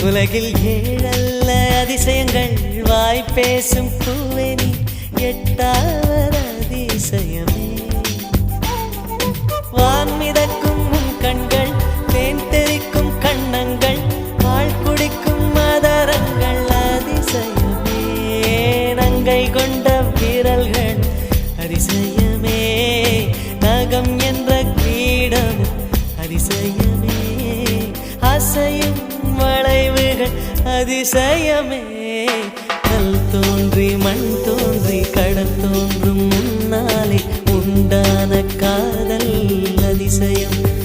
உலகில் ஏழல்ல அதிசயங்கள் வாய் பேசும் பூவெனி எட்டாவது அதிசயமே. வான் மிதக்கும் உன் கண்கள், தேன் தெறிக்கும் கண்ணங்கள், பால் குடிக்கும் மதரங்கள் அதிசயமே. நங்கை கொண்ட விரல்கள் அதிசயமே. நகம் என்ற கிரீடம் அதிசயமே. அசையும் வளைவுகள் அதிசயமே. கல் தோன்றி மண் தோன்றி கடல் தோன்றும் முன்னாலே உண்டான காதல் அதிசயம்.